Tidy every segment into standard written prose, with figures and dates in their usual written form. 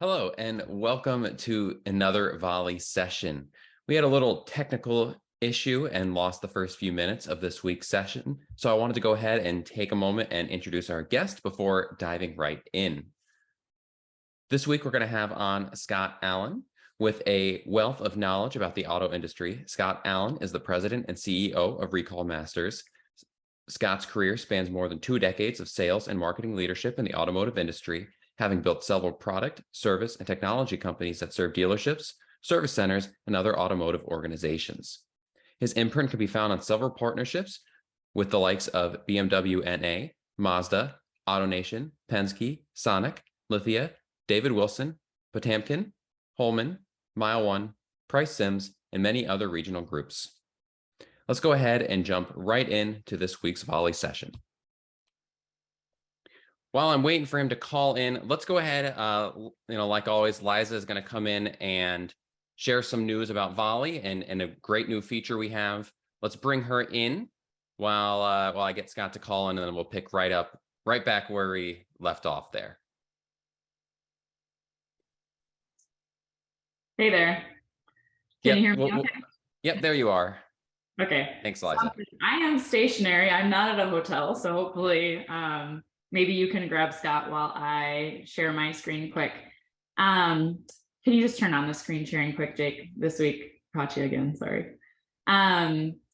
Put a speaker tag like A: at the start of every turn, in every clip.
A: Hello, and welcome to another Volley session. We had a little technical issue and lost the first few minutes of this week's session, so I wanted to go ahead and take a moment and introduce our guest before diving right in. This week, we're going to have on Scott Allen with a wealth of knowledge about the auto industry. Scott Allen is the president and CEO of Recall Masters. Scott's career spans more than 2 decades of sales and marketing leadership in the automotive industry, having built several product, service, and technology companies that serve dealerships, service centers, and other automotive organizations. His imprint can be found on several partnerships with the likes of BMW NA, Mazda, AutoNation, Penske, Sonic, Lithia, David Wilson, Potamkin, Holman, Mile One, Price Sims, and many other regional groups. Let's go ahead and jump right into this week's Volley session. While I'm waiting for him to call in, let's go ahead. Like always, Liza is going to come in and share some news about Volley and a great new feature we have. Let's bring her in while I get Scott to call in, and then we'll pick right back where we left off there.
B: Hey there. Can you hear me okay?
A: Yep, there you are.
B: Okay.
A: Thanks, Liza.
B: I am stationary. I'm not at a hotel, so hopefully maybe you can grab Scott while I share my screen quick. Can you just turn on the screen sharing quick, Jake? This week, caught you again, sorry.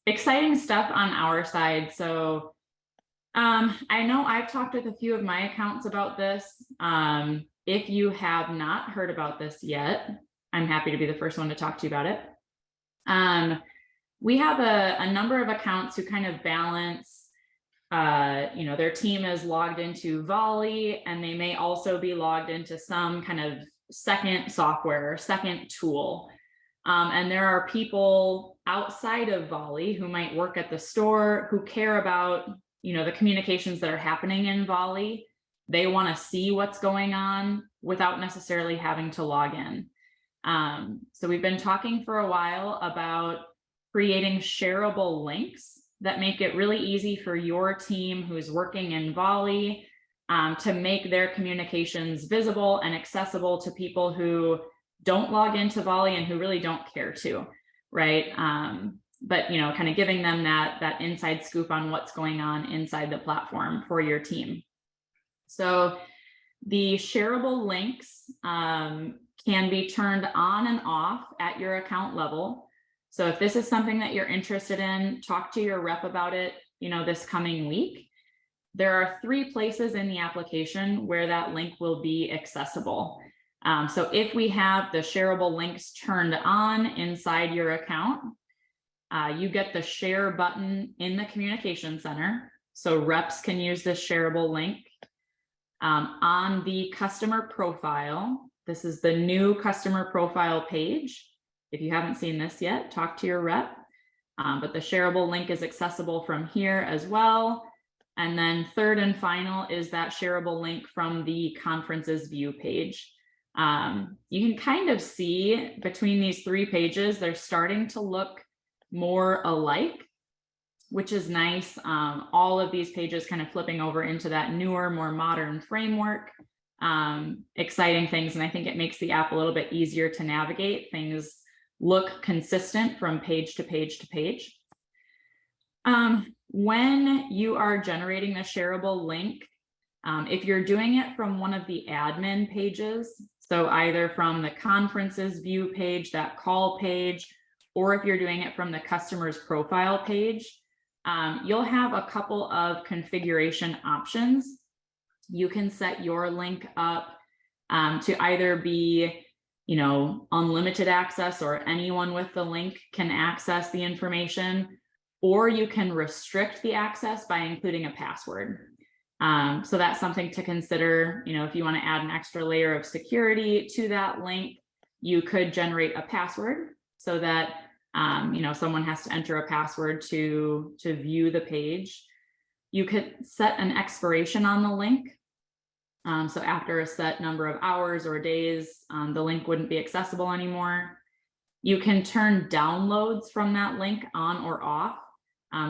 B: Exciting stuff on our side. So I know I've talked with a few of my accounts about this. If you have not heard about this yet, I'm happy to be the first one to talk to you about it. We have a number of accounts who kind of balance, their team is logged into Volley, and they may also be logged into some kind of second software, second tool. And there are people outside of Volley who might work at the store who care about, the communications that are happening in Volley. They want to see what's going on without necessarily having to log in. So we've been talking for a while about creating shareable links that make it really easy for your team who's working in Volley to make their communications visible and accessible to people who don't log into Volley and who really don't care to, right? But kind of giving them that inside scoop on what's going on inside the platform for your team. So the shareable links can be turned on and off at your account level. So if this is something that you're interested in, talk to your rep about it, this coming week. There are 3 places in the application where that link will be accessible. So if we have the shareable links turned on inside your account, you get the share button in the communication center. So reps can use this shareable link. On the customer profile, this is the new customer profile page. If you haven't seen this yet, talk to your rep. But the shareable link is accessible from here as well. And then third and final is that shareable link from the conferences view page. You can kind of see between these 3 pages, they're starting to look more alike, which is nice. All of these pages kind of flipping over into that newer, more modern framework. Exciting things. And I think it makes the app a little bit easier to navigate. Things look consistent from page to page to page. When you are generating the shareable link, if you're doing it from one of the admin pages, so either from the conferences view page, that call page, or if you're doing it from the customer's profile page, you'll have a couple of configuration options. You can set your link up to either be unlimited access, or anyone with the link can access the information, or you can restrict the access by including a password. So that's something to consider. If you want to add an extra layer of security to that link, you could generate a password so that someone has to enter a password to view the page. You could set an expiration on the link. So after a set number of hours or days, the link wouldn't be accessible anymore. You can turn downloads from that link on or off.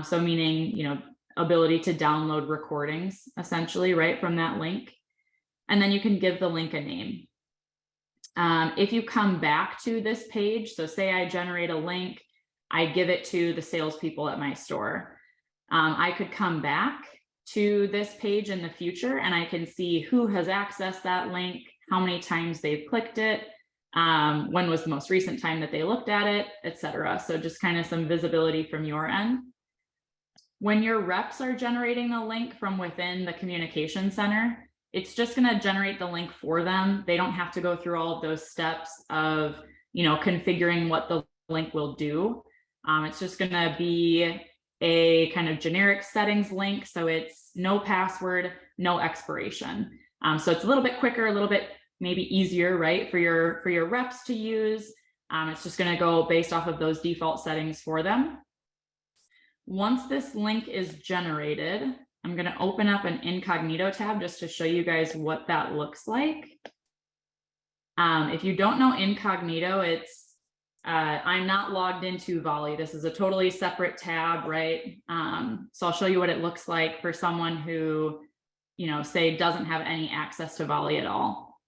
B: So meaning, ability to download recordings essentially, right, from that link. And then you can give the link a name. If you come back to this page, so say I generate a link, I give it to the salespeople at my store. I could come back to this page in the future and I can see who has accessed that link, how many times they've clicked it, when was the most recent time that they looked at it, etc. So just kind of some visibility from your end. When your reps are generating a link from within the communication center, it's just going to generate the link for them. They don't have to go through all of those steps of, configuring what the link will do. It's just going to be a kind of generic settings link. So it's no password, no expiration. So it's a little bit quicker, a little bit maybe easier, right, for your reps to use. It's just going to go based off of those default settings for them. Once this link is generated, I'm going to open up an incognito tab just to show you guys what that looks like. If you don't know incognito, it's I'm not logged into Volie. This is a totally separate tab, right? So I'll show you what it looks like for someone who, say doesn't have any access to Volie at all.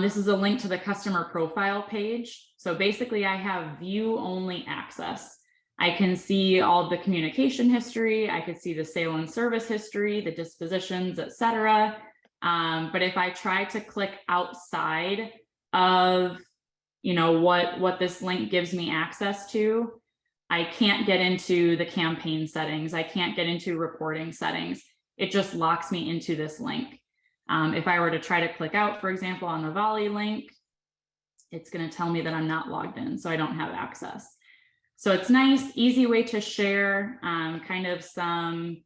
B: This is a link to the customer profile page. So basically I have view only access. I can see all of the communication history. I could see the sale and service history, the dispositions, etc. But if I try to click outside of, what this link gives me access to, I can't get into the campaign settings. I can't get into reporting settings. It just locks me into this link. If I were to try to click out, for example, on the Volie link, it's going to tell me that I'm not logged in, so I don't have access. So it's nice, easy way to share kind of some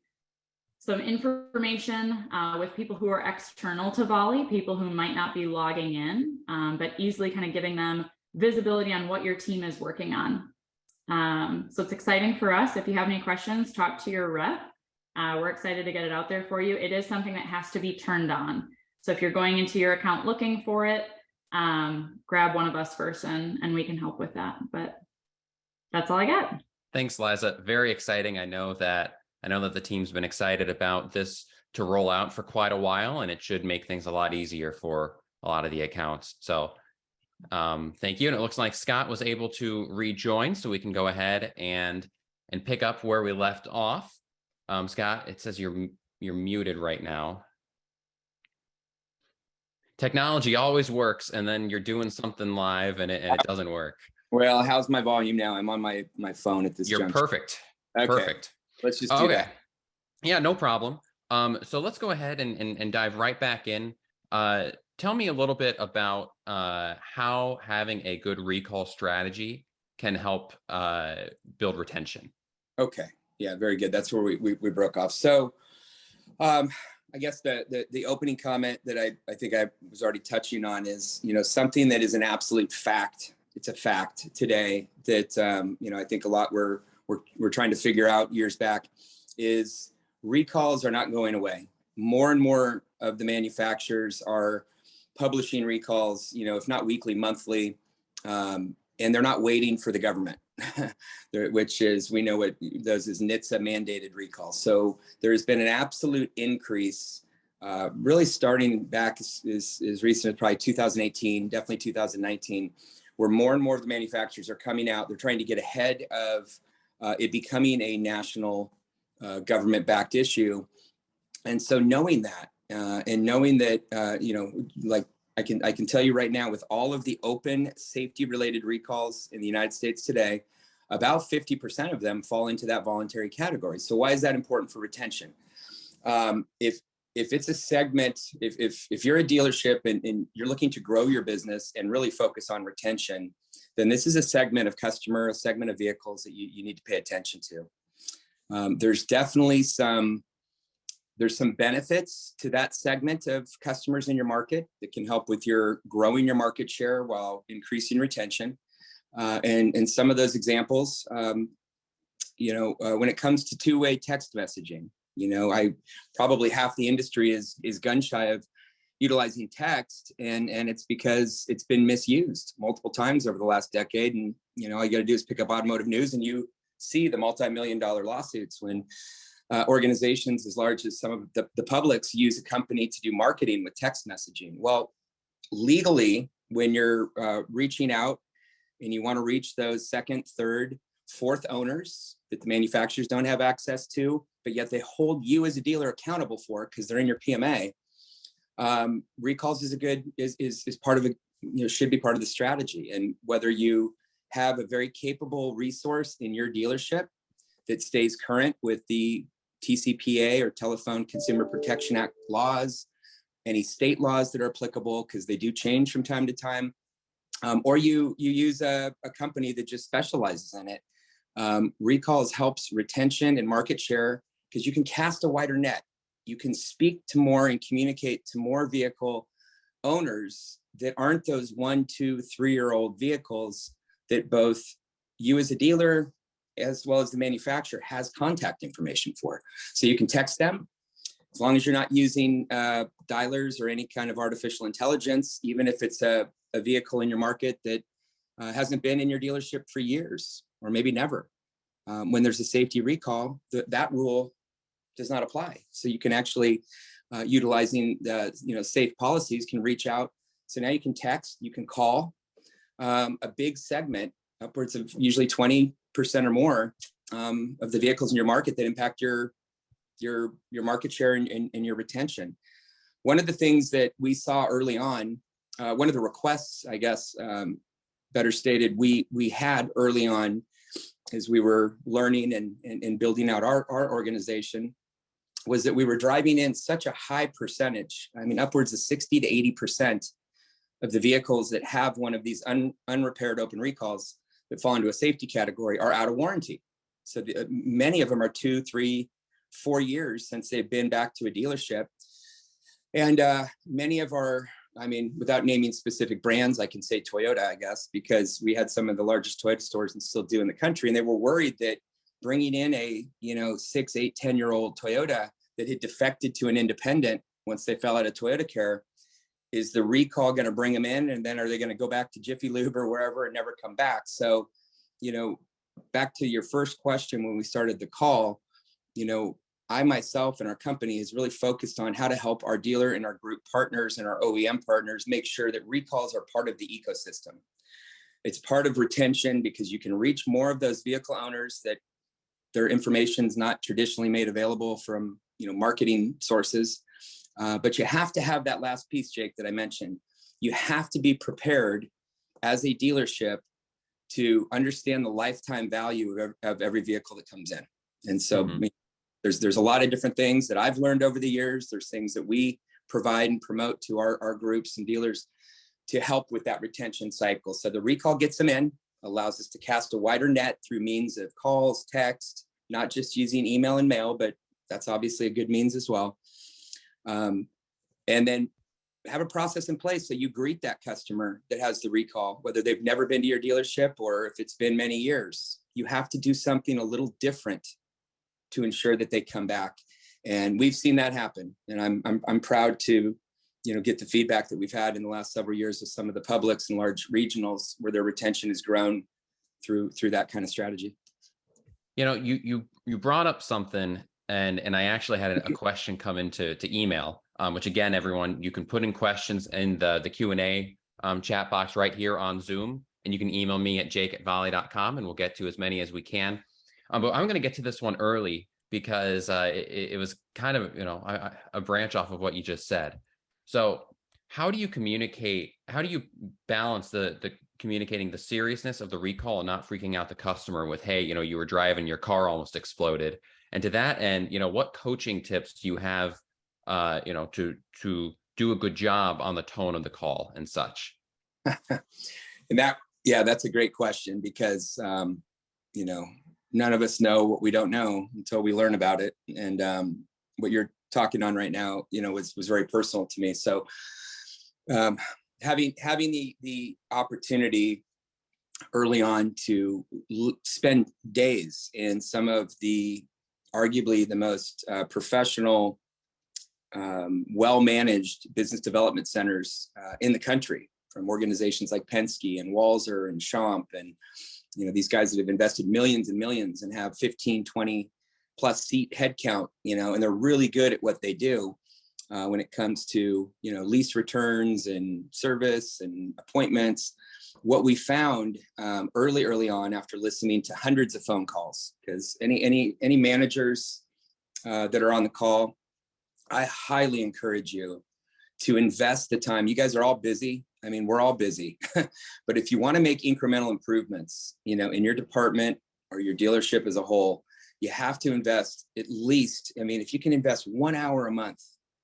B: information with people who are external to Volie, people who might not be logging in, but easily kind of giving them visibility on what your team is working on. So it's exciting for us. If you have any questions, talk to your rep. We're excited to get it out there for you. It is something that has to be turned on. So if you're going into your account looking for it, grab one of us first and we can help with that. But that's all I got.
A: Thanks, Liza. Very exciting. I know that the team's been excited about this to roll out for quite a while, and it should make things a lot easier for a lot of the accounts. So thank you. And it looks like Scott was able to rejoin, so we can go ahead and pick up where we left off. Scott, it says you're muted right now. Technology always works, and then you're doing something live and it doesn't work.
C: Well, how's my volume now? I'm on my phone at this
A: You're
C: juncture.
A: Perfect.
C: Okay.
A: Perfect.
C: Let's just do that.
A: Yeah, no problem. So let's go ahead and dive right back in. Tell me a little bit about how having a good recall strategy can help build retention.
C: Okay. Yeah, very good. That's where we broke off. So I guess the opening comment that I think I was already touching on is, something that is an absolute fact. It's a fact today that, I think a lot we're trying to figure out years back is recalls are not going away. More and more of the manufacturers are publishing recalls, if not weekly, monthly, and they're not waiting for the government, which is, we know what those is NHTSA mandated recalls. So there's been an absolute increase, really starting back as recent as probably 2018, definitely 2019, where more and more of the manufacturers are coming out. They're trying to get ahead of it becoming a national government-backed issue. And so knowing that, and knowing that, like I can tell you right now, with all of the open safety-related recalls in the United States today, about 50% of them fall into that voluntary category. So why is that important for retention? If it's a segment, if you're a dealership and you're looking to grow your business and really focus on retention, then this is a segment of customer, a segment of vehicles that you need to pay attention to. There's definitely some benefits to that segment of customers in your market that can help with your growing your market share while increasing retention. And some of those examples, when it comes to two-way text messaging, I probably half the industry is gun shy of utilizing text, and it's because it's been misused multiple times over the last decade. And all you got to do is pick up automotive news, and you see the multi-million-dollar lawsuits when organizations as large as some of the publics use a company to do marketing with text messaging. Well, legally, when you're reaching out and you want to reach those second, third, fourth owners that the manufacturers don't have access to, but yet they hold you as a dealer accountable for because they're in your PMA. Recalls is part of should be part of the strategy. And whether you have a very capable resource in your dealership that stays current with the TCPA or Telephone Consumer Protection Act laws, any state laws that are applicable, because they do change from time to time, or you use a company that just specializes in it. Recalls helps retention and market share because you can cast a wider net. You can speak to more and communicate to more vehicle owners that aren't those 1, 2, 3-year-old vehicles that both you as a dealer as well as the manufacturer has contact information for. So you can text them as long as you're not using dialers or any kind of artificial intelligence, even if it's a vehicle in your market that hasn't been in your dealership for years or maybe never. When there's a safety recall, that rule does not apply. So you can actually, utilizing the safe policies, can reach out. So now you can text, you can call. A big segment, upwards of usually 20% or more of the vehicles in your market that impact your market share and your retention. One of the things that we saw early on, one of the requests, I guess, better stated, we had early on as we were learning and building out our organization, was that we were driving in such a high percentage, I mean, upwards of 60 to 80% of the vehicles that have one of these unrepaired open recalls that fall into a safety category are out of warranty. So many of them are 2, 3, 4 years since they've been back to a dealership. And many of our, I mean, without naming specific brands, I can say Toyota, I guess, because we had some of the largest Toyota stores and still do in the country. And they were worried that bringing in a 6, 8, 10-year-old Toyota that had defected to an independent once they fell out of Toyota Care, is the recall going to bring them in, and then are they going to go back to Jiffy Lube or wherever and never come back? So, back to your first question when we started the call, I myself and our company is really focused on how to help our dealer and our group partners and our OEM partners make sure that recalls are part of the ecosystem. It's part of retention because you can reach more of those vehicle owners that their information is not traditionally made available from marketing sources. But you have to have that last piece, Jake, that I mentioned. You have to be prepared as a dealership to understand the lifetime value of every vehicle that comes in. And so there's a lot of different things that I've learned over the years. There's things that we provide and promote to our groups and dealers to help with that retention cycle. So the recall gets them in, allows us to cast a wider net through means of calls, text, not just using email and mail, but that's obviously a good means as well. And then have a process in place so you greet that customer that has the recall, whether they've never been to your dealership or if it's been many years. You have to do something a little different to ensure that they come back. And we've seen that happen. And I'm proud to get the feedback that we've had in the last several years of some of the publics and large regionals where their retention has grown through that kind of strategy.
A: You brought up something, and I actually had a question come into email, which again, everyone, you can put in questions in the Q&A chat box right here on Zoom, and you can email me at jake@volie.com, and we'll get to as many as we can. But I'm going to get to this one early because it was kind of a branch off of what you just said. So how do you communicate? How do you balance the communicating the seriousness of the recall and not freaking out the customer with, hey, you were driving, your car almost exploded? And to that end, what coaching tips do you have, to do a good job on the tone of the call and such?
C: And that's a great question because, none of us know what we don't know until we learn about it. And what you're talking on right now, was very personal to me. So having the opportunity early on to spend days in some of the arguably the most professional, well-managed business development centers in the country, from organizations like Penske and Walzer and Schomp and these guys that have invested millions and millions and have 15, 20 plus seat headcount, and they're really good at what they do. when it comes to, lease returns and service and appointments. What we found early on, after listening to hundreds of phone calls, because any managers that are on the call, I highly encourage you to invest the time. You guys are all busy. I mean, we're all busy, but if you want to make incremental improvements, in your department or your dealership as a whole, you have to invest at least, if you can invest 1 hour a month,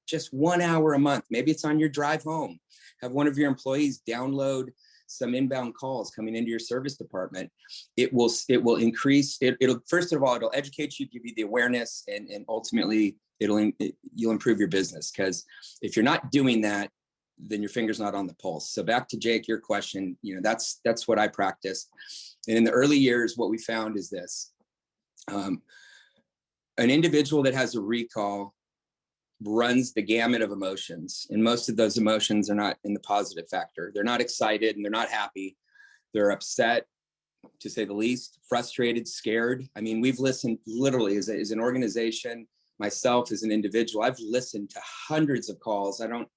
C: just 1 hour a month, maybe it's on your drive home, have one of your employees download some inbound calls coming into your service department. It will increase, it'll, first of all, it'll educate you, give you the awareness, and ultimately you'll improve your business. Because if you're not doing that, then your finger's not on the pulse. So back to Jake, your question, that's what I practiced. And in the early years, what we found is this: an individual that has a recall runs the gamut of emotions, and most of those emotions are not in the positive factor. They're not excited and they're not happy. They're upset, to say the least, frustrated, scared. I mean, we've listened literally as an organization, myself as an individual, I've listened to hundreds of calls. I don't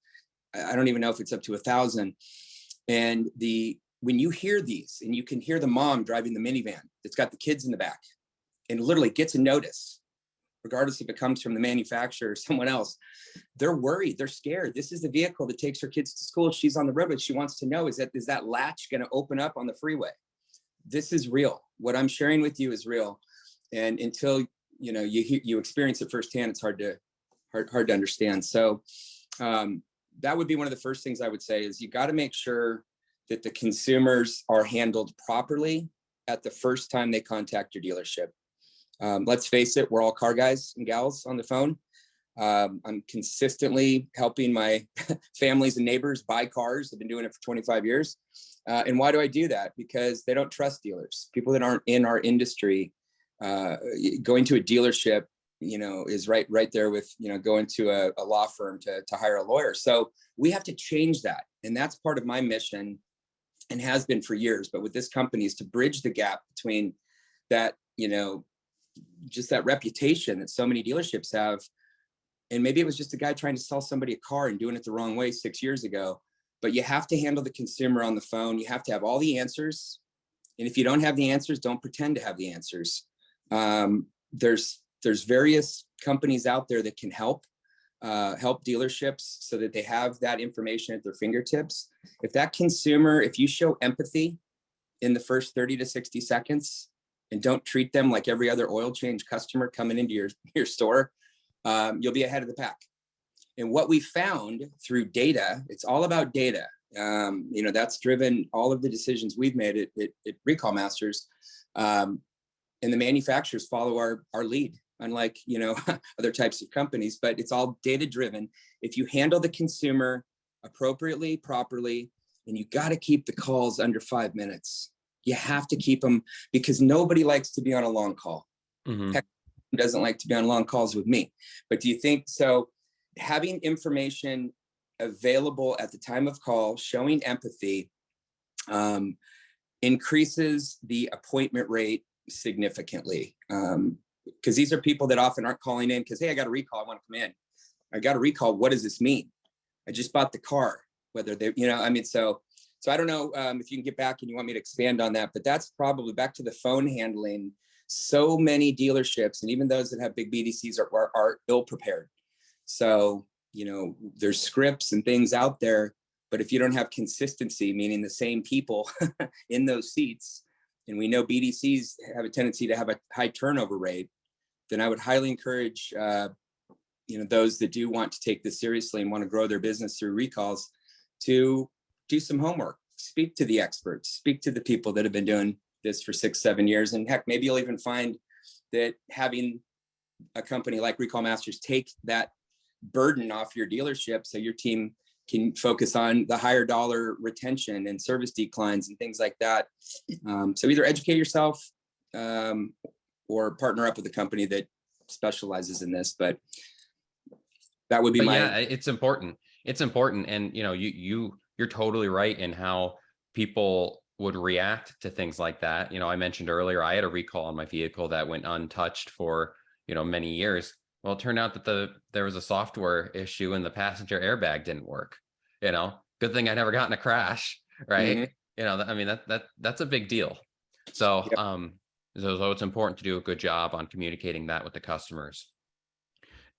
C: even know if it's up to 1,000. And when you hear these, and you can hear the mom driving the minivan that's got the kids in the back and literally gets a notice, regardless if it comes from the manufacturer or someone else, they're worried, they're scared. This is the vehicle that takes her kids to school. She's on the road, but she wants to know, is that latch going to open up on the freeway? This is real. What I'm sharing with you is real. And until, you experience it firsthand, it's hard to understand. So that would be one of the first things I would say is you got to make sure that the consumers are handled properly at the first time they contact your dealership. Let's face it, we're all car guys and gals on the phone. I'm consistently helping my families and neighbors buy cars. I've been doing it for 25 years. And why do I do that? Because they don't trust dealers. People that aren't in our industry, going to a dealership, is right there with, going to a law firm to hire a lawyer. So we have to change that. And that's part of my mission, and has been for years. But with this company, is to bridge the gap between that, just that reputation that so many dealerships have. And maybe it was just a guy trying to sell somebody a car and doing it the wrong way 6 years ago. But you have to handle the consumer on the phone. You have to have all the answers. And if you don't have the answers, don't pretend to have the answers. There's various companies out there that can help dealerships so that they have that information at their fingertips. If you show empathy in the first 30 to 60 seconds, and don't treat them like every other oil change customer coming into your store, you'll be ahead of the pack. And what we found through data, it's all about data. That's driven all of the decisions we've made at Recall Masters. And the manufacturers follow our lead, unlike, other types of companies, but it's all data driven. If you handle the consumer appropriately, properly, and you got to keep the calls under 5 minutes. You have to keep them, because nobody likes to be on a long call. Mm-hmm. Heck, doesn't like to be on long calls with me. But do you think so? Having information available at the time of call, showing empathy, increases the appointment rate significantly. Because these are people that often aren't calling in because, hey, I got a recall, I want to come in. I got a recall. What does this mean? I just bought the car. Whether they, So I don't know if you can get back and you want me to expand on that, but that's probably back to the phone handling. So many dealerships, and even those that have big BDCs, are ill prepared. So, there's scripts and things out there, but if you don't have consistency, meaning the same people in those seats, and we know BDCs have a tendency to have a high turnover rate, then I would highly encourage, those that do want to take this seriously and want to grow their business through recalls to do some homework, speak to the experts, speak to the people that have been doing this for 6-7 years. And heck, maybe you'll even find that having a company like Recall Masters take that burden off your dealership so your team can focus on the higher dollar retention and service declines and things like that. So either educate yourself or partner up with a company that specializes in this. But that would be
A: yeah, it's important. It's important. And, you're totally right in how people would react to things like that. I mentioned earlier, I had a recall on my vehicle that went untouched for, many years. Well, it turned out that there was a software issue and the passenger airbag didn't work. Good thing I never got in a crash, right?
C: Mhm.
A: I mean that's a big deal. So
C: Yep.
A: so it's important to do a good job on communicating that with the customers.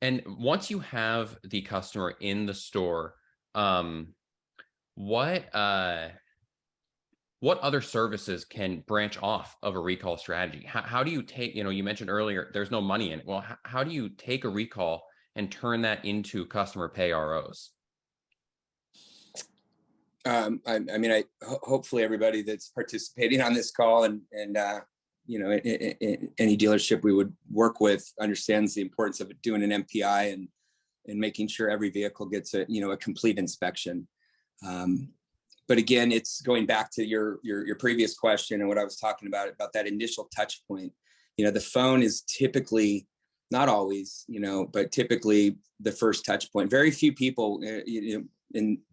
A: And once you have the customer in the store, um, what what other services can branch off of a recall strategy? How do you take, you mentioned earlier, there's no money in it. Well, how do you take a recall and turn that into customer pay ROs?
C: I mean, hopefully everybody that's participating on this call and any dealership we would work with understands the importance of doing an MPI and making sure every vehicle gets a complete inspection. But again, it's going back to your previous question and what I was talking about that initial touch point. The phone is typically, not always, but typically the first touch point. Very few people, in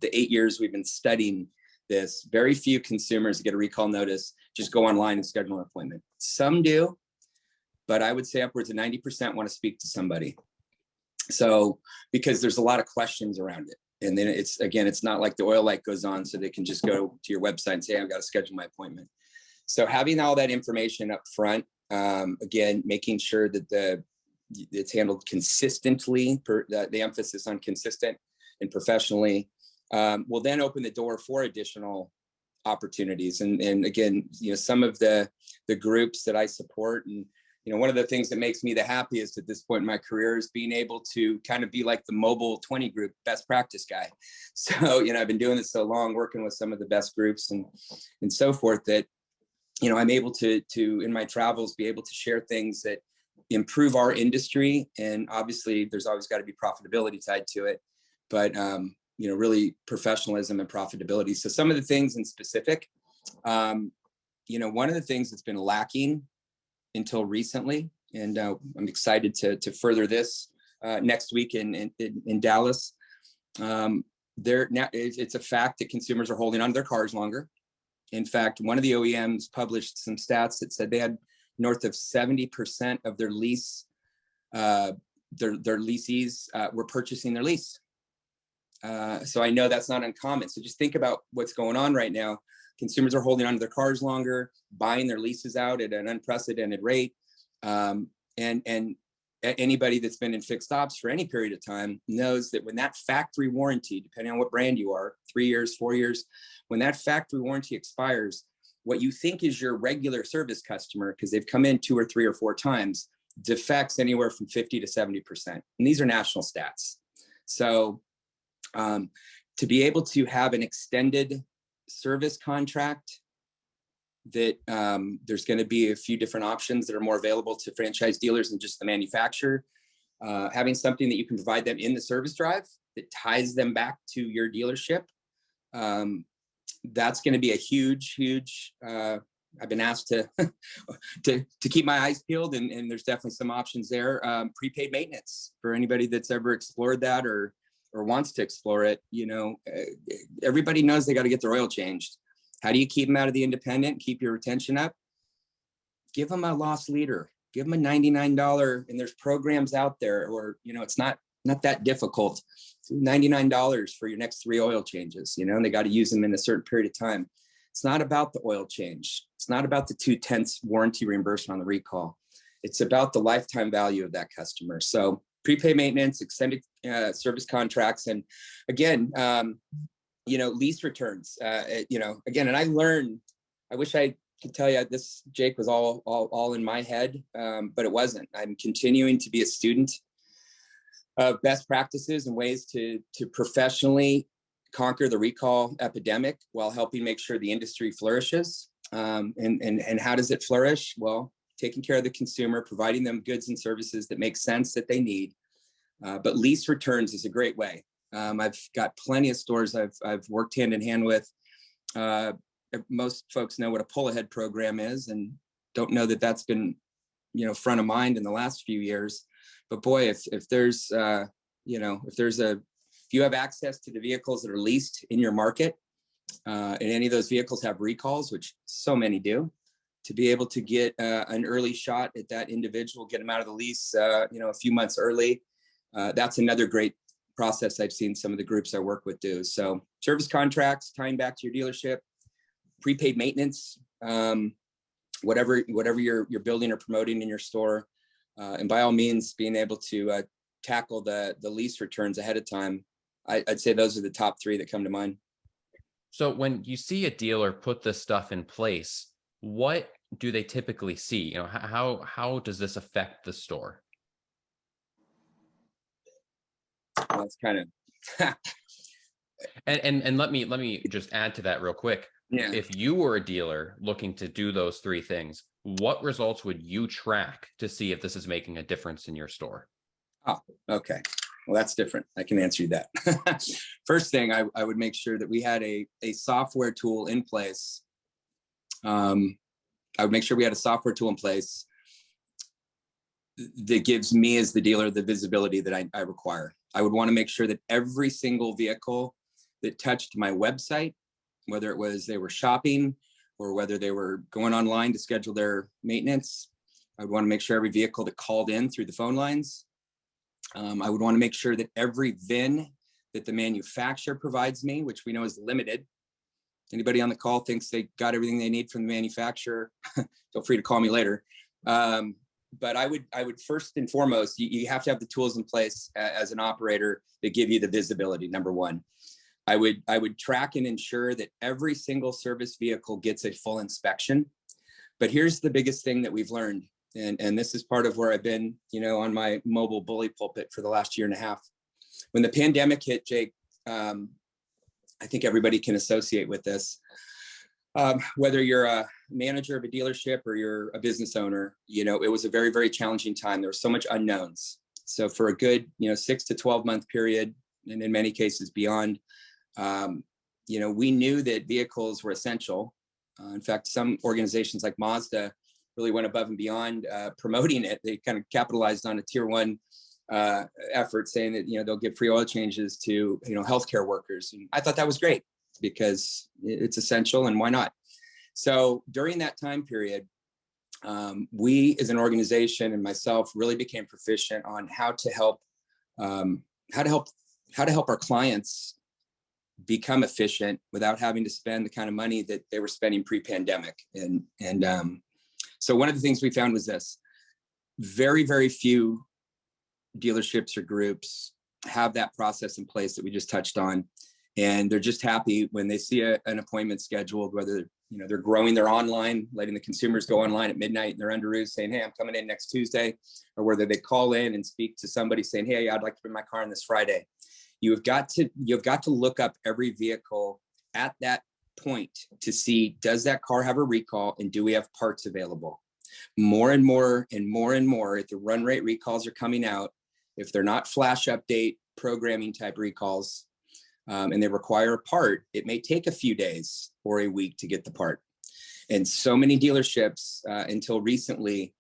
C: the 8 years we've been studying this, very few consumers get a recall notice just go online and schedule an appointment. Some do, but I would say upwards of 90% want to speak to somebody. So, because there's a lot of questions around it. And then it's not like the oil light goes on so they can just go to your website and say, hey, I've got to schedule my appointment. So having all that information up front, again, making sure that it's handled consistently, the emphasis on consistent and professionally, will then open the door for additional opportunities. And again, some of the groups that I support, and one of the things that makes me the happiest at this point in my career is being able to kind of be like the mobile 20 group best practice guy. So, I've been doing this so long, working with some of the best groups and so forth, that, I'm able to in my travels, be able to share things that improve our industry. And obviously there's always got to be profitability tied to it, but, really professionalism and profitability. So some of the things in specific, one of the things that's been lacking until recently, and I'm excited to further this next week in Dallas. It's a fact that consumers are holding on to their cars longer. In fact, one of the OEMs published some stats that said they had north of 70% of their lease, their leasees were purchasing their lease. So I know that's not uncommon. So just think about what's going on right now. Consumers are holding on to their cars longer, buying their leases out at an unprecedented rate. And anybody that's been in fixed ops for any period of time knows that when that factory warranty, depending on what brand you are, 3 years, 4 years, when that factory warranty expires, what you think is your regular service customer, because they've come in 2 or 3 or 4 times, defects anywhere from 50 to 70%. And these are national stats. So to be able to have an extended service contract that there's going to be a few different options that are more available to franchise dealers than just the manufacturer. Having something that you can provide them in the service drive that ties them back to your dealership. That's going to be a huge, I've been asked to keep my eyes peeled, and there's definitely some options there. Prepaid maintenance for anybody that's ever explored that or wants to explore it. Everybody knows they got to get their oil changed. How do you keep them out of the independent, keep your retention up? Give them a loss leader, give them a $99, and there's programs out there, or, it's not that difficult. $99 for your next 3 oil changes, and they got to use them in a certain period of time. It's not about the oil change. It's not about the 2/10 warranty reimbursement on the recall. It's about the lifetime value of that customer. So prepaid maintenance, extended service contracts, and again, lease returns, again, and I wish I could tell you this, Jake, was all in my head, but it wasn't. I'm continuing to be a student of best practices and ways to professionally conquer the recall epidemic while helping make sure the industry flourishes. And how does it flourish? Well, taking care of the consumer, providing them goods and services that make sense that they need. But lease returns is a great way. I've got plenty of stores I've worked hand in hand with. Most folks know what a pull ahead program is and don't know that that's been, front of mind in the last few years. But boy, if you have access to the vehicles that are leased in your market, and any of those vehicles have recalls, which so many do, to be able to get an early shot at that individual, get them out of the lease, a few months early. That's another great process I've seen some of the groups I work with do. So service contracts, tying back to your dealership, prepaid maintenance, whatever you're building or promoting in your store. And by all means, being able to tackle the lease returns ahead of time. I'd say those are the top three that come to mind.
A: So when you see a dealer put this stuff in place, what do they typically see? How does this affect the store?
C: That's kind of
A: and let me just add to that real quick.
C: Yeah.
A: If you were a dealer looking to do those three things, what results would you track to see if this is making a difference in your store?
C: Oh, okay. Well, that's different. I can answer you that. First thing, I would make sure that we had a software tool in place. I would make sure we had a software tool in place that gives me as the dealer the visibility that I require. I would want to make sure that every single vehicle that touched my website, whether it was they were shopping or whether they were going online to schedule their maintenance, I would want to make sure every vehicle that called in through the phone lines. I would want to make sure that every VIN that the manufacturer provides me, which we know is limited. Anybody on the call thinks they got everything they need from the manufacturer, feel free to call me later. But I would first and foremost, you have to have the tools in place as an operator that give you the visibility, number one. I would track and ensure that every single service vehicle gets a full inspection. But here's the biggest thing that we've learned. And this is part of where I've been, on my mobile bully pulpit for the last year and a half. When the pandemic hit, Jake, I think everybody can associate with this. Whether you're a manager of a dealership or you're a business owner, it was a very, very challenging time. There was so much unknowns. So for a good, 6 to 12 month period, and in many cases beyond, we knew that vehicles were essential. In fact, some organizations like Mazda really went above and beyond promoting it. They kind of capitalized on a tier one effort, saying that they'll give free oil changes to healthcare workers. And I thought that was great because it's essential, and why not? So during that time period, we as an organization and myself really became proficient on how to help our clients become efficient without having to spend the kind of money that they were spending pre-pandemic. And so one of the things we found was this: very, very few dealerships or groups have that process in place that we just touched on. And they're just happy when they see an appointment scheduled, whether they're growing their online, letting the consumers go online at midnight and they're under roof saying, hey, I'm coming in next Tuesday, or whether they call in and speak to somebody saying, hey, I'd like to bring my car in this Friday. You've got to look up every vehicle at that point to see, does that car have a recall, and do we have parts available? More and more and more and more, at the run rate recalls are coming out, if they're not flash update programming type recalls, and they require a part, it may take a few days or a week to get the part. And so many dealerships until recently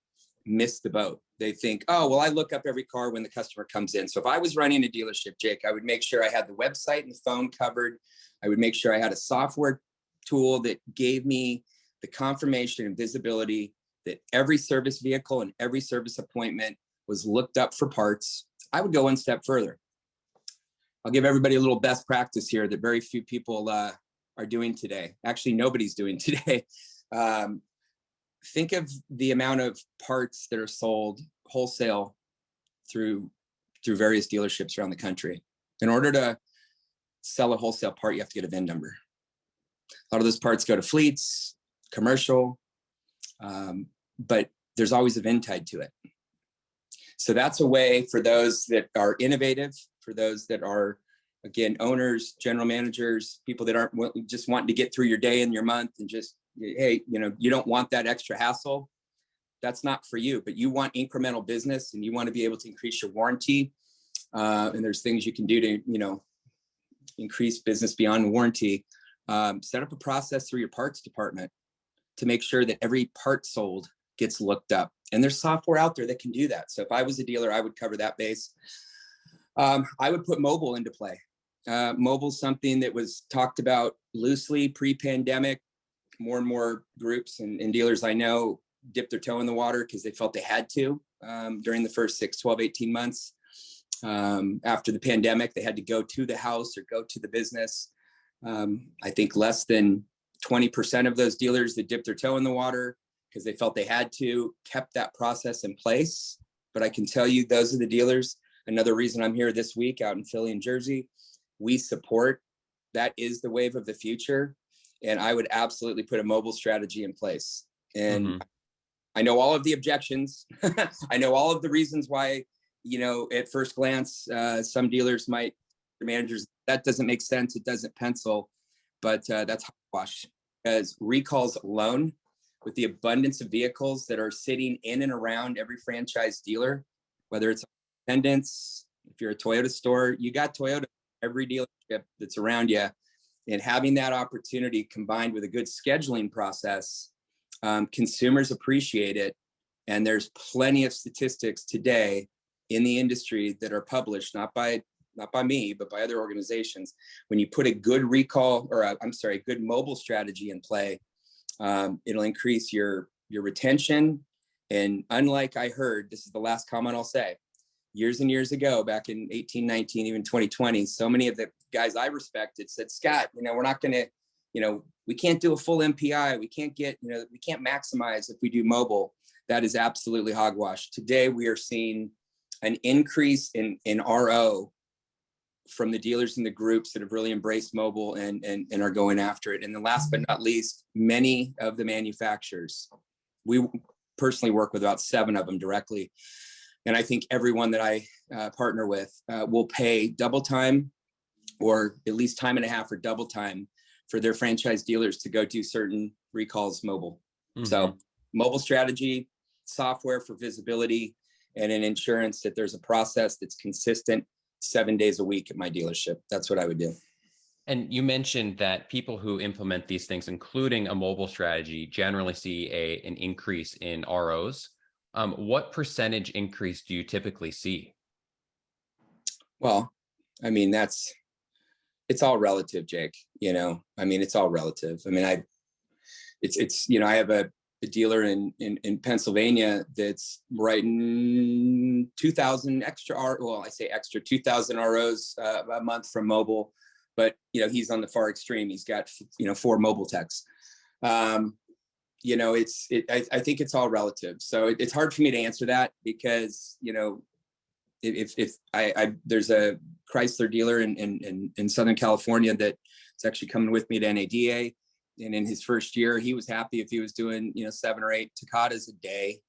C: missed the boat. They think, oh, well, I look up every car when the customer comes in. So if I was running a dealership, Jake, I would make sure I had the website and the phone covered. I would make sure I had a software tool that gave me the confirmation and visibility that every service vehicle and every service appointment was looked up for parts. I would go one step further. I'll give everybody a little best practice here that very few people are doing today. Actually, nobody's doing today. Think of the amount of parts that are sold wholesale through various dealerships around the country. In order to sell a wholesale part, you have to get a VIN number. A lot of those parts go to fleets, commercial, but there's always a VIN tied to it. So that's a way for those that are innovative, for those that are, again, owners, general managers, people that aren't just wanting to get through your day and your month and just, hey, you don't want that extra hassle. That's not for you, but you want incremental business and you want to be able to increase your warranty. And there's things you can do to, increase business beyond warranty. Set up a process through your parts department to make sure that every part sold gets looked up. And there's software out there that can do that. So if I was a dealer, I would cover that base. I would put mobile into play. Mobile's something that was talked about loosely pre-pandemic. more and more groups and dealers I know dipped their toe in the water because they felt they had to during the first 6, 12, 18 months. After the pandemic, they had to go to the house or go to the business. I think less than 20% of those dealers that dipped their toe in the water because they felt they had to kept that process in place. But I can tell you, those are the dealers. Another reason I'm here this week out in Philly and Jersey, we support. That is the wave of the future. And I would absolutely put a mobile strategy in place. And I know all of the objections. I know all of the reasons why, at first glance, some dealers might, managers, that doesn't make sense. It doesn't pencil, but that's hogwash. Because recalls alone, with the abundance of vehicles that are sitting in and around every franchise dealer, whether it's independents, if you're a Toyota store, you got Toyota, every dealership that's around you. And having that opportunity combined with a good scheduling process, consumers appreciate it. And there's plenty of statistics today in the industry that are published, not by me, but by other organizations. When you put a good recall, or a good mobile strategy in play, it'll increase your retention. And unlike I heard, this is the last comment I'll say, years and years ago, back in 18, 19, even 2020, so many of the guys I respected said, Scott, we're not going to, we can't do a full MPI. We can't get, we can't maximize if we do mobile. That is absolutely hogwash. Today, we are seeing an increase in RO from the dealers and the groups that have really embraced mobile and are going after it. And then last but not least, many of the manufacturers, we personally work with about 7 of them directly. And I think everyone that I partner with will pay double time or at least time and a half or double time for their franchise dealers to go do certain recalls mobile. So mobile strategy, software for visibility, and an insurance that there's a process that's consistent 7 days a week at my dealership. That's what I would do.
A: And you mentioned that people who implement these things, including a mobile strategy, generally see an increase in ROs. What percentage increase do you typically see?
C: Well, I mean, it's all relative, Jake. It's all relative. I have a dealer in Pennsylvania that's writing 2,000 extra I say extra 2,000 ROs a month from mobile, but he's on the far extreme. He's got 4 mobile techs. I think it's all relative. So it's hard for me to answer that because if there's a Chrysler dealer in Southern California that's actually coming with me to NADA. And in his first year, he was happy if he was doing, 7 or 8 Tacatas a day.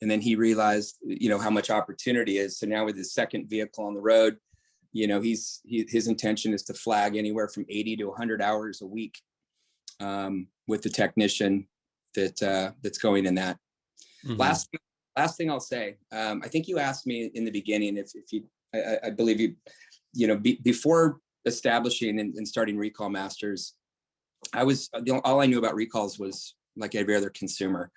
C: And then he realized, how much opportunity is. So now with his second vehicle on the road, his intention is to flag anywhere from 80 to 100 hours a week with the technician that's going in that. Last thing I'll say, I think you asked me in the beginning I believe before establishing and starting Recall Masters, all I knew about recalls was like every other consumer.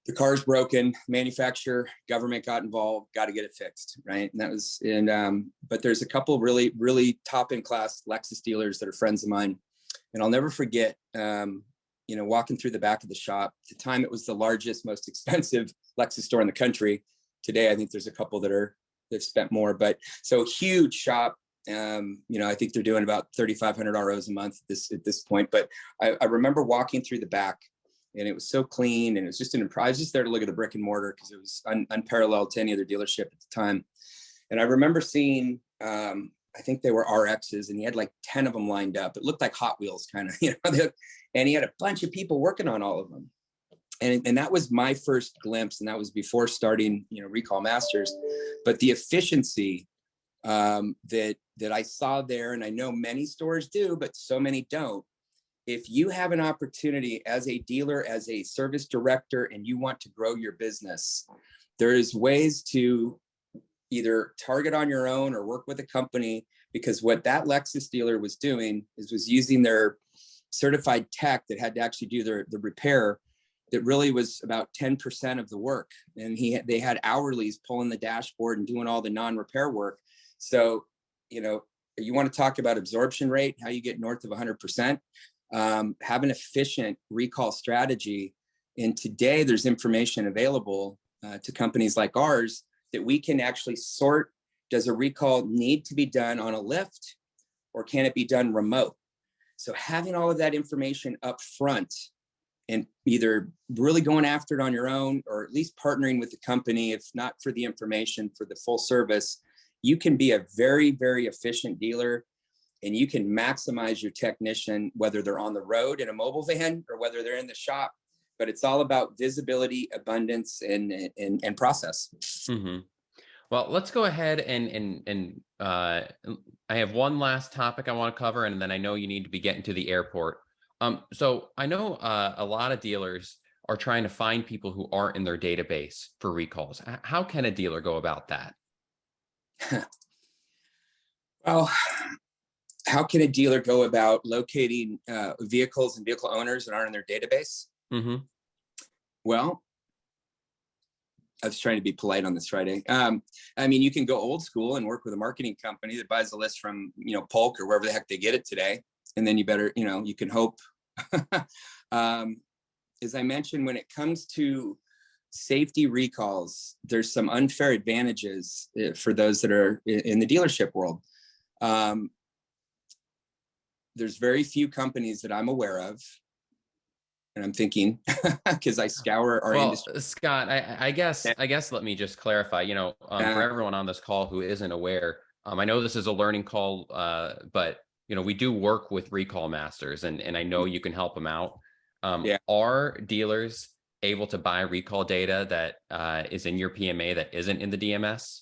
C: The car's broken, manufacturer, government got involved, got to get it fixed, right? And that was but there's a couple really, really top in class Lexus dealers that are friends of mine. And I'll never forget, walking through the back of the shop. At the time, it was the largest, most expensive Lexus store in the country. Today, I think there's a couple that spent more, but so huge shop. I think they're doing about 3,500 ROs a month at this point. But I remember walking through the back, and it was so clean, and it was just I was just there to look at the brick and mortar because it was unparalleled to any other dealership at the time. And I remember seeing, I think they were RXs, and he had like 10 of them lined up. It looked like Hot Wheels kind of, and he had a bunch of people working on all of them. And that was my first glimpse, and that was before starting, Recall Masters. But the efficiency that I saw there, and I know many stores do, but so many don't. If you have an opportunity as a dealer, as a service director, and you want to grow your business, there is ways to either target on your own or work with a company, because what that Lexus dealer was doing was using their certified tech that had to actually do the repair. That really was about 10% of the work. And they had hourlies pulling the dashboard and doing all the non-repair work. So, you want to talk about absorption rate, how you get north of 100%. have an efficient recall strategy. And today there's information available to companies like ours that we can actually sort. Does a recall need to be done on a lift, or can it be done remote? So having all of that information up front and either really going after it on your own, or at least partnering with the company, if not for the information, for the full service, you can be a very, very efficient dealer, and you can maximize your technician, whether they're on the road in a mobile van or whether they're in the shop. But it's all about visibility, abundance, and process.
A: Mm-hmm. Well, let's go ahead and I have one last topic I want to cover, and then I know you need to be getting to the airport. So I know a lot of dealers are trying to find people who aren't in their database for recalls. How can a dealer go about that?
C: Well, how can a dealer go about locating vehicles and vehicle owners that aren't in their database?
A: Mm-hmm.
C: Well, I was trying to be polite on this Friday. I mean, you can go old school and work with a marketing company that buys a list from, Polk or wherever the heck they get it today. And then you better, you can hope. As I mentioned, when it comes to safety recalls, there's some unfair advantages for those that are in the dealership world. There's very few companies that I'm aware of, and I'm thinking because I scour our industry.
A: Scott, I guess let me just clarify, for everyone on this call who isn't aware, I know this is a learning call, but we do work with recall masters, and I know you can help them out. Are dealers able to buy recall data that is in your PMA that isn't in the DMS?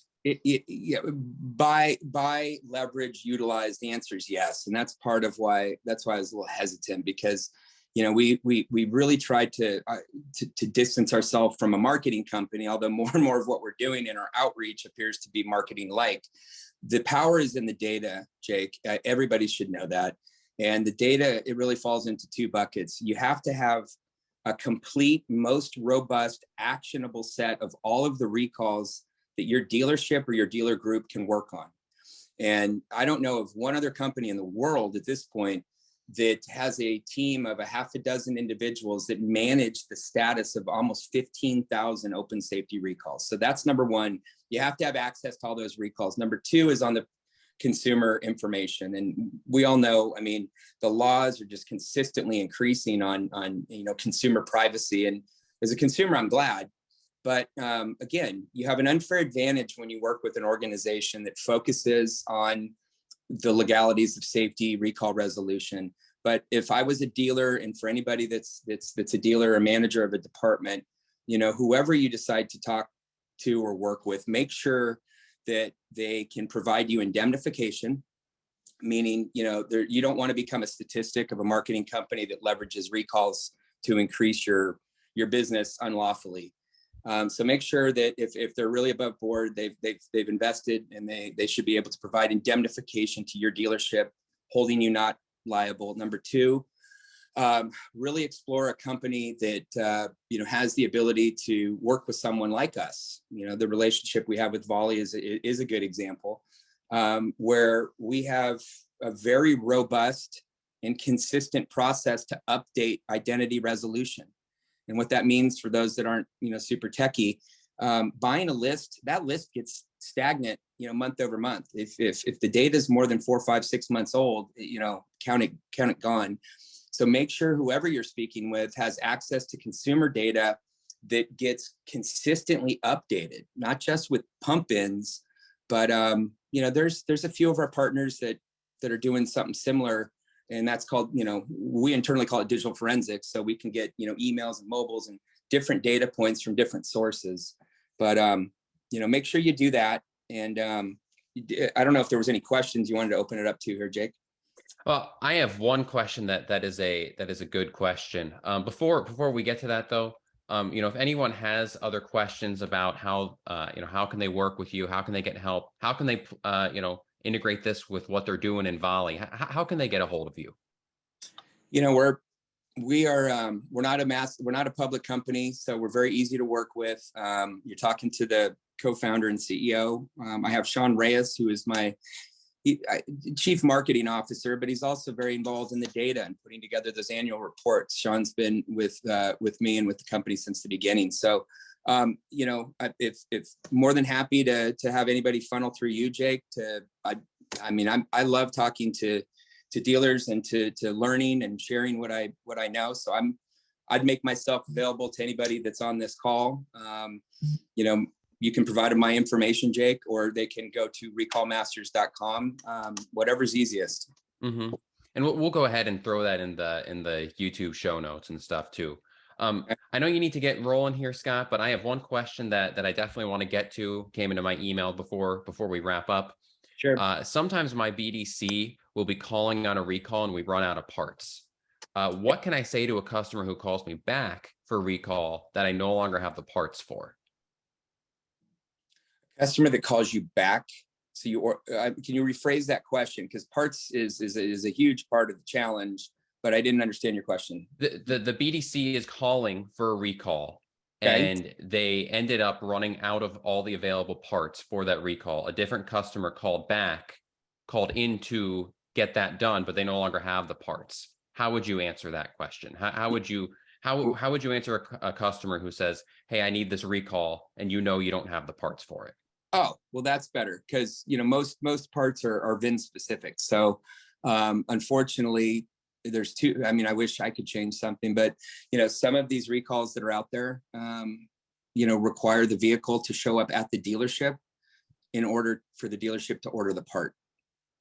C: Buy, leverage, utilize. The answer is yes, and that's part of why. That's why I was a little hesitant, because we really tried to distance ourselves from a marketing company, although more and more of what we're doing in our outreach appears to be marketing like. The power is in the data, Jake. Everybody should know that. And the data, it really falls into two buckets. You have to have a complete, most robust, actionable set of all of the recalls that your dealership or your dealer group can work on. And I don't know of one other company in the world at this point that has a team of a half a dozen individuals that manage the status of almost 15,000 open safety recalls. So that's number one. You have to have access to all those recalls. Number two is on the consumer information. And we all know, I mean, the laws are just consistently increasing on consumer privacy. And as a consumer, I'm glad. But again, you have an unfair advantage when you work with an organization that focuses on the legalities of safety, recall resolution. But if I was a dealer, and for anybody that's a dealer or manager of a department, whoever you decide to talk to or work with, make sure that they can provide you indemnification, meaning, you don't want to become a statistic of a marketing company that leverages recalls to increase your business unlawfully. So make sure that if they're really above board, they've invested, and they should be able to provide indemnification to your dealership, holding you not liable. Number two, really explore a company that has the ability to work with someone like us. The relationship we have with Volie is a good example, where we have a very robust and consistent process to update identity resolution. And what that means for those that aren't, super techie, buying a list, that list gets stagnant, month over month. If the data is more than 4, 5, 6 months old, count it gone. So make sure whoever you're speaking with has access to consumer data that gets consistently updated, not just with pump ins, but there's a few of our partners that are doing something similar. And that's called, we internally call it digital forensics. So we can get, emails and mobiles and different data points from different sources. But, make sure you do that. And I don't know if there was any questions you wanted to open it up to here, Jake.
A: Well, I have one question that is a good question. Before we get to that, though, if anyone has other questions about how can they work with you, how can they get help, how can they integrate this with what they're doing in Volie, how can they get a hold of you?
C: We're not a public company, so we're very easy to work with. You're talking to the co-founder and CEO. I have Sean Reyes, who is my chief marketing officer, but he's also very involved in the data and putting together those annual reports. Sean's been with me and with the company since the beginning. So, you know, if more than happy to have anybody funnel through you, Jake. I mean, I love talking to dealers and to learning and sharing what I know. So I'd make myself available to anybody that's on this call. You know, you can provide them my information, Jake, or they can go to recallmasters.com, whatever's easiest.
A: Mm-hmm. And we'll go ahead and throw that in the YouTube show notes and stuff too. I know you need to get rolling here, Scott, but I have one question that I definitely want to get to. Came into my email before we wrap up.
C: Sure.
A: Sometimes my BDC will be calling on a recall and we run out of parts. What can I say to a customer who calls me back for recall that I no longer have the parts for?
C: Customer that calls you back. So can you rephrase that question? Because parts is a huge part of the challenge, but I didn't understand your question.
A: The BDC is calling for a recall.
C: Okay.
A: And they ended up running out of all the available parts for that recall. A different customer called in to get that done, but they no longer have the parts. How would you answer that question? How would you answer a customer who says, "Hey, I need this recall," and you don't have the parts for it?
C: Oh, well, that's better because, you know, most parts are VIN specific. So unfortunately, there's two. I mean, I wish I could change something, but, you know, some of these recalls that are out there, you know, require the vehicle to show up at the dealership in order for the dealership to order the part.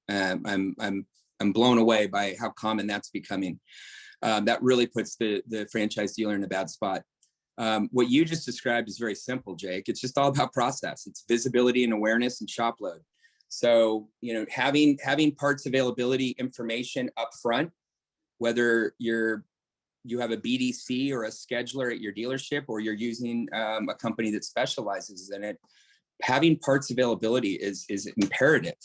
C: I'm blown away by how common that's becoming. That really puts the franchise dealer in a bad spot. What you just described is very simple, Jake. It's just all about process. It's visibility and awareness and shop load. So, you know, having parts availability information up front, whether you have a BDC or a scheduler at your dealership, or you're using a company that specializes in it, having parts availability is imperative,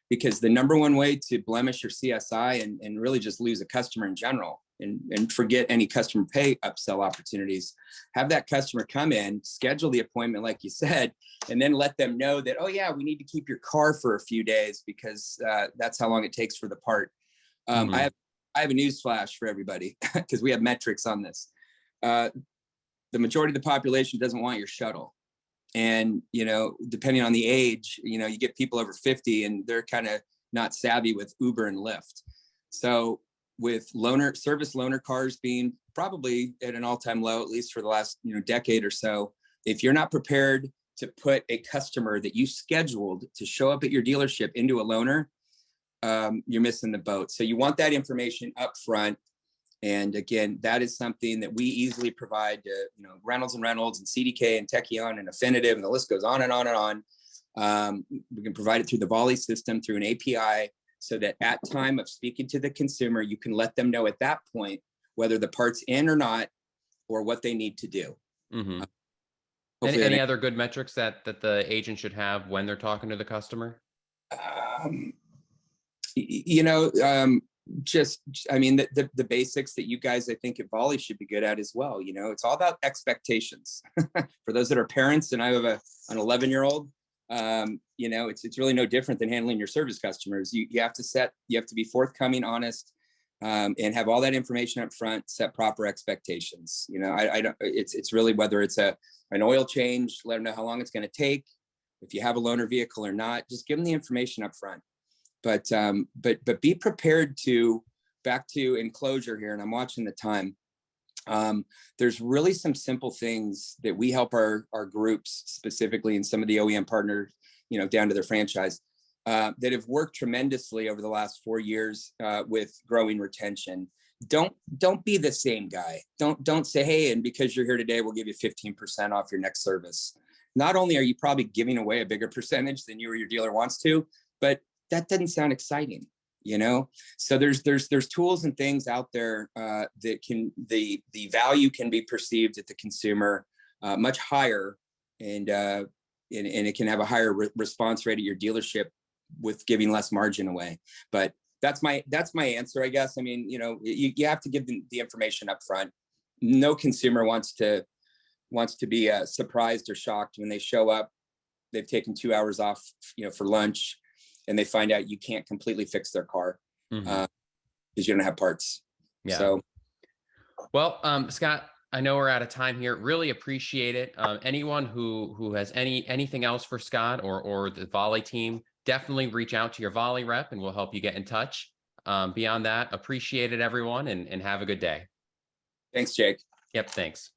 C: because the number one way to blemish your CSI and really just lose a customer in general and forget any customer pay upsell opportunities, have that customer come in, schedule the appointment like you said, and then let them know that, oh yeah, we need to keep your car for a few days because that's how long it takes for the part. I have a news flash for everybody because we have metrics on this. The majority of the population doesn't want your shuttle. And, you know, depending on the age, you know, you get people over 50 and they're kind of not savvy with Uber and Lyft. So with service loaner cars being probably at an all-time low, at least for the last, you know, decade or so, if you're not prepared to put a customer that you scheduled to show up at your dealership into a loaner, you're missing the boat. So you want that information up front. And again, that is something that we easily provide to, you know, Reynolds and CDK and Techion and Affinitive, and the list goes on and on and on. We can provide it through the Volie system, through an API, so that at time of speaking to the consumer, you can let them know at that point whether the part's in or not, or what they need to do.
A: Mm-hmm. Any other good metrics that the agent should have when they're talking to the customer?
C: You know, I mean, the basics that you guys, I think at Volie should be good at as well. You know, it's all about expectations. For those that are parents, and I have an 11-year-old, you know, it's really no different than handling your service customers. You have to be forthcoming, honest, and have all that information up front, set proper expectations. You know, it's really whether it's an oil change, let them know how long it's going to take. If you have a loaner vehicle or not, just give them the information up front. But be prepared to, back to enclosure here, and I'm watching the time. There's really some simple things that we help our groups, specifically in some of the OEM partners, you know, down to their franchise, that have worked tremendously over the last 4 years with growing retention. Don't be the same guy. Don't say, hey, and because you're here today, we'll give you 15% off your next service. Not only are you probably giving away a bigger percentage than you or your dealer wants to, but that doesn't sound exciting, you know? So there's tools and things out there that can, the value can be perceived at the consumer much higher, and it can have a higher response rate at your dealership with giving less margin away. But that's my answer, I guess. I mean, you know, you have to give the information up front. No consumer wants to be surprised or shocked when they show up. They've taken 2 hours off, you know, for lunch, and they find out you can't completely fix their car
A: Mhm.
C: because you don't have parts.
A: Yeah.
C: So,
A: well, Scott, I know we're out of time here. Really appreciate it. Anyone who has anything else for Scott or the Volie team, definitely reach out to your Volie rep and we'll help you get in touch. Beyond that, appreciate it, everyone, and have a good day.
C: thanks, Jake.
A: Yep, thanks.